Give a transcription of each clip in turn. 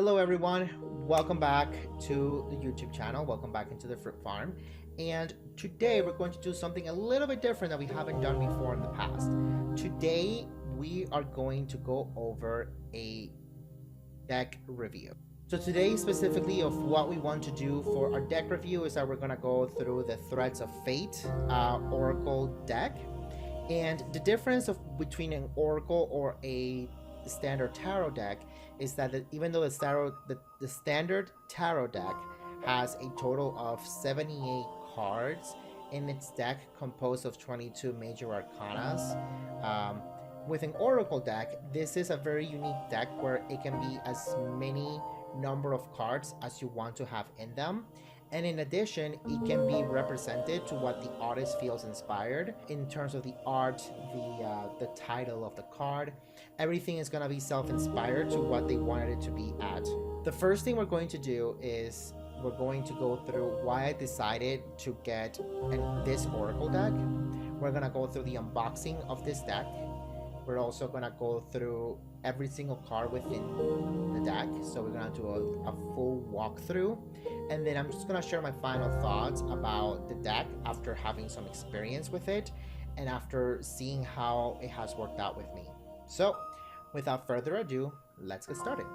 Hello everyone, welcome back to the YouTube channel, welcome back into the fruit farm. And today we're going to do something a little bit different that we haven't done before in the past. Today we are going to go over a deck review. So today specifically of what we want to do for our deck review is that we're going to go through the Threads of Fate Oracle deck. And the difference between an Oracle or a standard tarot deck is that even though the standard tarot deck has a total of 78 cards in its deck composed of 22 major arcanas, with an Oracle deck, this is a very unique deck where it can be as many number of cards as you want to have in them. And in addition, it can be represented to what the artist feels inspired in terms of the art, the title of the card. Everything is going to be self-inspired to what they wanted it to be at. The first thing we're going to do is we're going to go through why I decided to get this Oracle deck. We're going to go through the unboxing of this deck. We're also going to go through every single card within the deck. So we're going to do a full walkthrough. And then I'm just going to share my final thoughts about the deck after having some experience with it and after seeing how it has worked out with me. So without further ado, let's get started.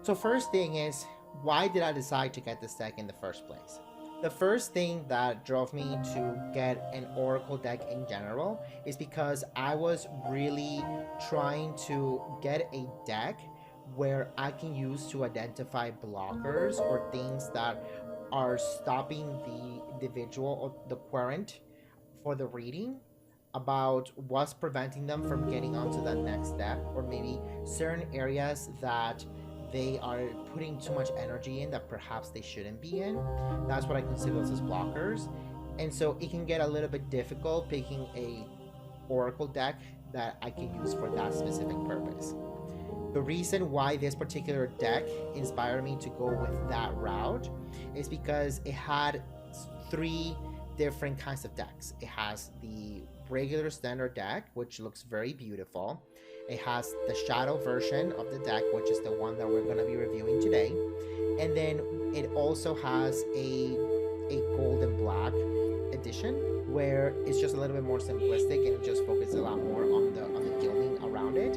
So first thing is, why did I decide to get this deck in the first place? The first thing that drove me to get an Oracle deck in general is because I was really trying to get a deck where I can use to identify blockers or things that are stopping the individual or the querent for the reading about what's preventing them from getting onto that next step, or maybe certain areas that they are putting too much energy in that perhaps they shouldn't be in. That's what I consider as blockers. And so it can get a little bit difficult picking a Oracle deck that I can use for that specific purpose. The reason why this particular deck inspired me to go with that route is because it had three different kinds of decks. It has the regular standard deck, which looks very beautiful. It has the shadow version of the deck, which is the one that we're going to be reviewing today. And then it also has a gold and black edition where it's just a little bit more simplistic and it just focuses a lot more on the gilding around it.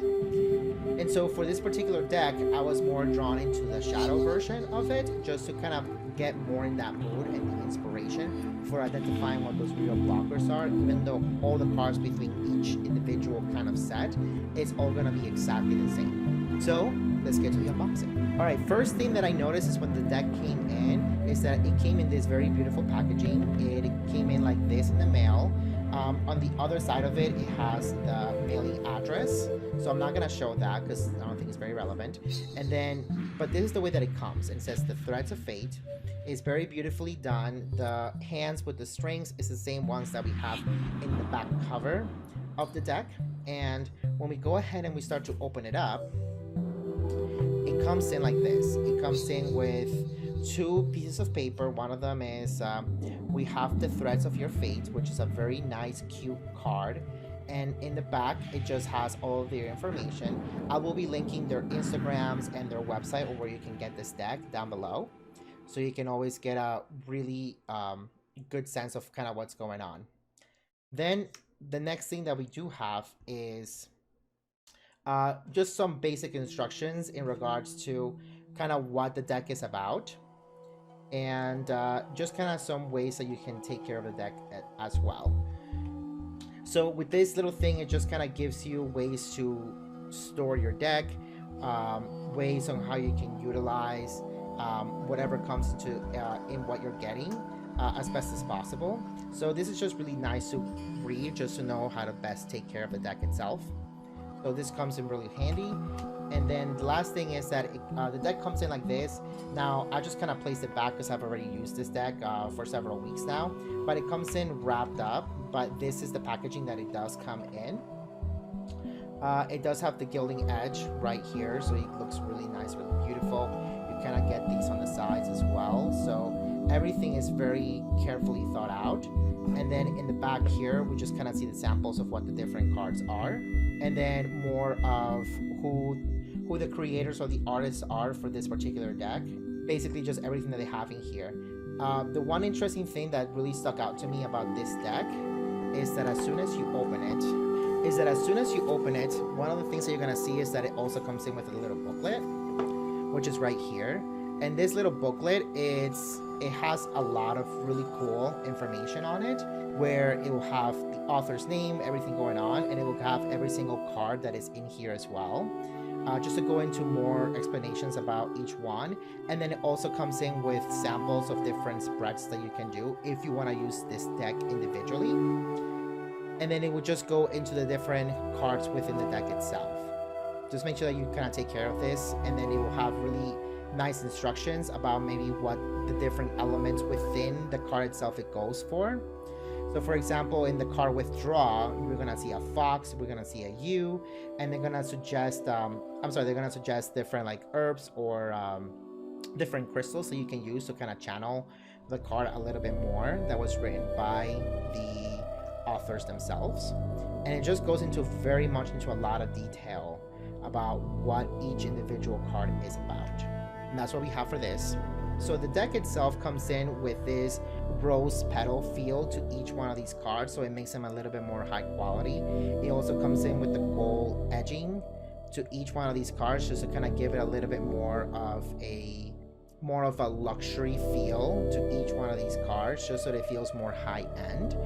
And so for this particular deck, I was more drawn into the shadow version of it, just to kind of get more in that mood and the inspiration for identifying what those real blockers are, even though all the cards between each individual kind of set, it's all going to be exactly the same. So let's get to the unboxing. All right, first thing that I noticed is when the deck came in is that it came in this very beautiful packaging. It came in like this in the mail. On the other side of it, it has the mailing address. So I'm not going to show that because I don't think it's very relevant. And then, but this is the way that it comes. It says the Threads of Fate. It's very beautifully done. The hands with the strings is the same ones that we have in the back cover of the deck. And when we go ahead and we start to open it up, it comes in like this. It comes in with two pieces of paper. One of them is we have the Threads of Your Fate, which is a very nice, cute card. And in the back, it just has all of their information. I will be linking their Instagrams and their website, or where you can get this deck, down below. So you can always get a really good sense of kind of what's going on. Then the next thing that we do have is just some basic instructions in regards to kind of what the deck is about. And just kind of some ways that you can take care of the deck as well. So with this little thing, it just kind of gives you ways to store your deck, ways on how you can utilize whatever comes into in what you're getting as best as possible. So this is just really nice to read, just to know how to best take care of the deck itself. So this comes in really handy. And then the last thing is that the deck comes in like this. Now, I just kind of placed it back because I've already used this deck for several weeks now. But it comes in wrapped up. But this is the packaging that it does come in. It does have the gilding edge right here. So it looks really nice, really beautiful. You kind of get these on the sides as well. So everything is very carefully thought out. And then in the back here, we just kind of see the samples of what the different cards are. And then more of who who the creators or the artists are for this particular deck. Basically just everything that they have in here. The one interesting thing that really stuck out to me about this deck is that as soon as you open it, one of the things that you're gonna see is that it also comes in with a little booklet, which is right here. And this little booklet, it has a lot of really cool information on it, where it will have the author's name, everything going on, and it will have every single card that is in here as well. Just to go into more explanations about each one. And then it also comes in with samples of different spreads that you can do if you want to use this deck individually. And then it will just go into the different cards within the deck itself. Just make sure that you kind of take care of this, and then it will have really nice instructions about maybe what the different elements within the card itself it goes for. So for example, in the card Withdraw, we're gonna see a fox, we're gonna see a U, and they're gonna suggest different like herbs or different crystals that you can use to kind of channel the card a little bit more. That was written by the authors themselves, and it just goes into very much into a lot of detail about what each individual card is about. And that's what we have for this. So the deck itself comes in with this rose petal feel to each one of these cards, so it makes them a little bit more high quality. It also comes in with the gold edging to each one of these cards, just to kind of give it a little bit more of a luxury feel to each one of these cards, just so that it feels more high end.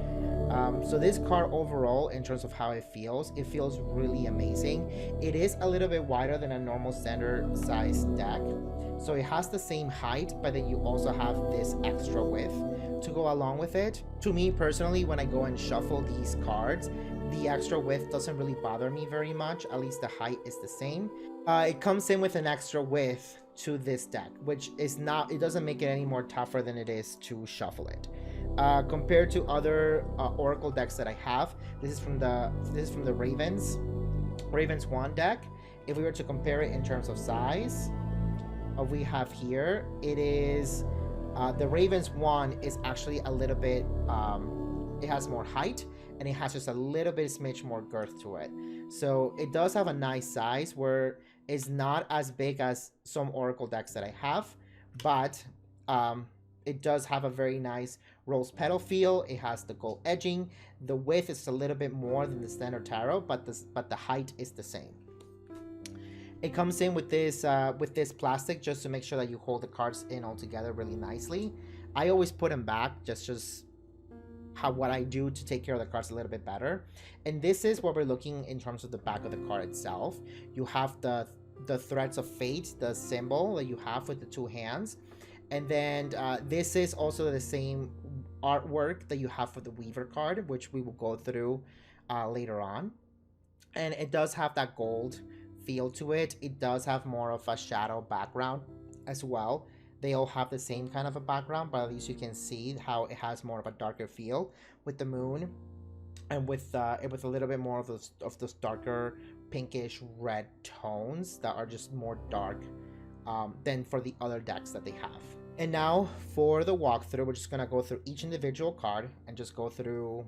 So this card overall, in terms of how it feels really amazing. It is a little bit wider than a normal standard size deck, so it has the same height, but then you also have this extra width to go along with it. To me personally, when I go and shuffle these cards, the extra width doesn't really bother me very much. At least the height is the same. It comes in with an extra width to this deck, which is not, it doesn't make it any more tougher than it is to shuffle it. Compared to other Oracle decks that I have, this is from the Ravens 1 deck. If we were to compare it in terms of size, we have here, it is the Ravens 1 is actually a little bit, it has more height, and it has just a little bit smidge more girth to it. So it does have a nice size, where it's not as big as some Oracle decks that I have, but it does have a very nice rose petal feel. It has the gold edging. The width is a little bit more than the standard tarot, but the height is the same. It comes in with this plastic, just to make sure that you hold the cards in all together really nicely. I always put them back, just what I do to take care of the cards a little bit better. And this is what we're looking in terms of the back of the card itself. You have the threads of fate, the symbol that you have with the two hands. And then this is also the same artwork that you have for the Weaver card, which we will go through later on. And it does have that gold feel to it. It does have more of a shadow background as well. They all have the same kind of a background, but at least you can see how it has more of a darker feel with the moon, and with a little bit more of those darker pinkish red tones that are just more dark than for the other decks that they have. And now for the walkthrough, we're just gonna go through each individual card and just go through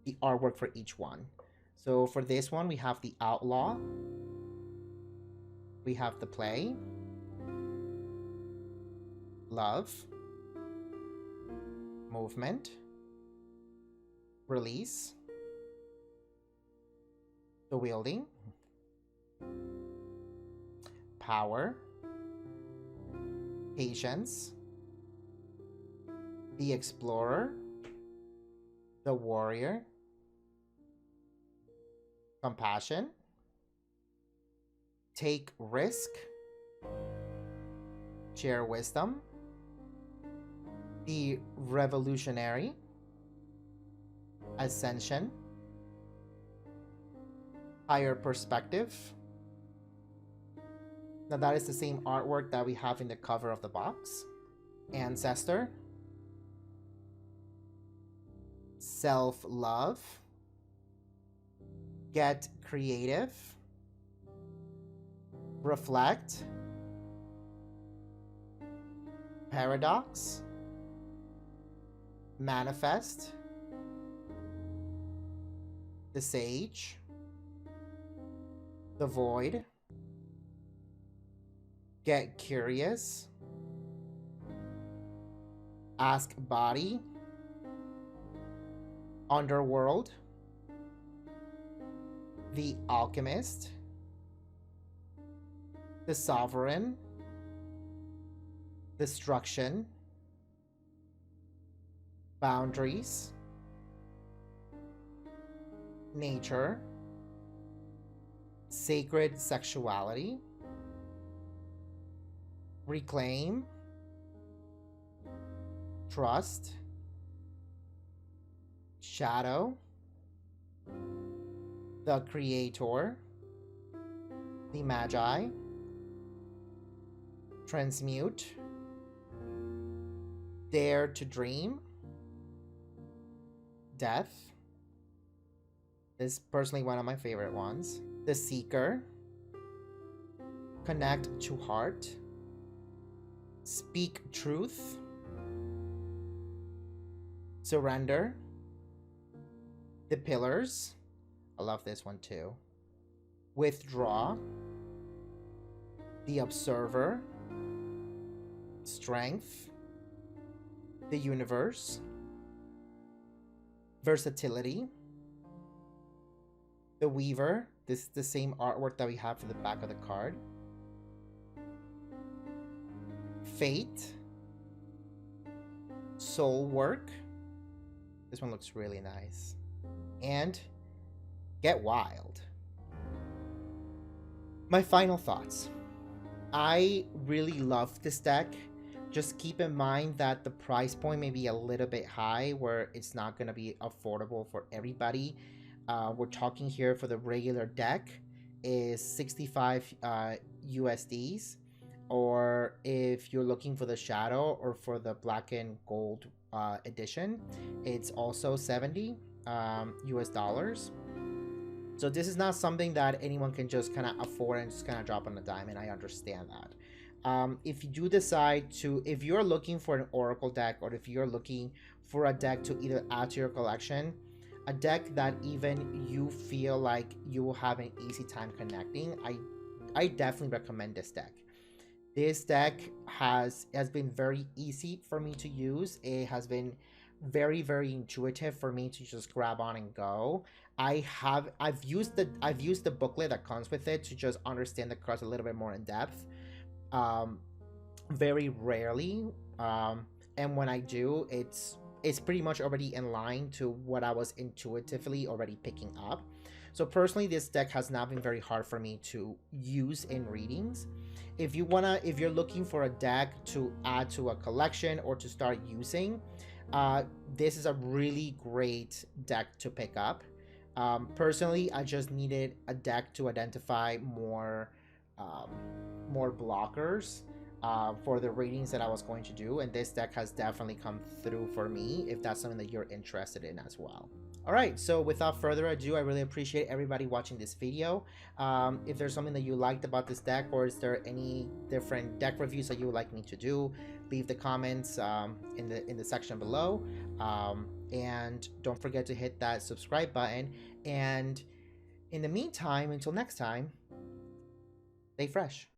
the artwork for each one. So for this one, we have the Outlaw, we have the Play, Love, Movement, Release, the Wielding, Power, Patience, the Explorer, the Warrior, Compassion, Take Risk, Share Wisdom, the Revolutionary, Ascension, Higher Perspective. Now that is the same artwork that we have in the cover of the box. Ancestor, Self-Love, Get Creative, Reflect, Paradox, Manifest, the Sage, the Void, Get Curious, Ask Body, Underworld, The Alchemist, The Sovereign, Destruction, Boundaries, Nature, Sacred Sexuality, Reclaim, Trust, Shadow, The Creator, The Magi, Transmute, Dare to Dream, Death. This is personally one of my favorite ones. The Seeker, Connect to Heart, Speak Truth, Surrender, The Pillars. I love this one too. Withdraw, The Observer, Strength, The Universe, Versatility, The Weaver. This is the same artwork that we have for the back of the card. Fate, Soul Work. This one looks really nice. And Get Wild. My final thoughts. I really love this deck. Just keep in mind that the price point may be a little bit high, where it's not going to be affordable for everybody. We're talking here for the regular deck is 65 USDs, or if you're looking for the shadow or for the black and gold edition, it's also 70 US dollars. So this is not something that anyone can just kind of afford and just kind of drop on a dime, and I understand that. If you do decide to, if you're looking for an Oracle deck, or if you're looking for a deck to either add to your collection, a deck that even you feel like you will have an easy time connecting, I definitely recommend this deck. This deck has been very easy for me to use. It has been very, very intuitive for me to just grab on and go. I've used the booklet that comes with it to just understand the cards a little bit more in depth. Very rarely, and when I do, it's pretty much already in line to what I was intuitively already picking up. So personally, this deck has not been very hard for me to use in readings. If you're looking for a deck to add to a collection or to start using, this is a really great deck to pick up. Personally, I just needed a deck to identify more blockers for the readings that I was going to do, and this deck has definitely come through for me if that's something that you're interested in as well. Alright, so without further ado, I really appreciate everybody watching this video. If there's something that you liked about this deck, or is there any different deck reviews that you would like me to do, leave the comments in the section below. And don't forget to hit that subscribe button. And in the meantime, until next time, stay fresh.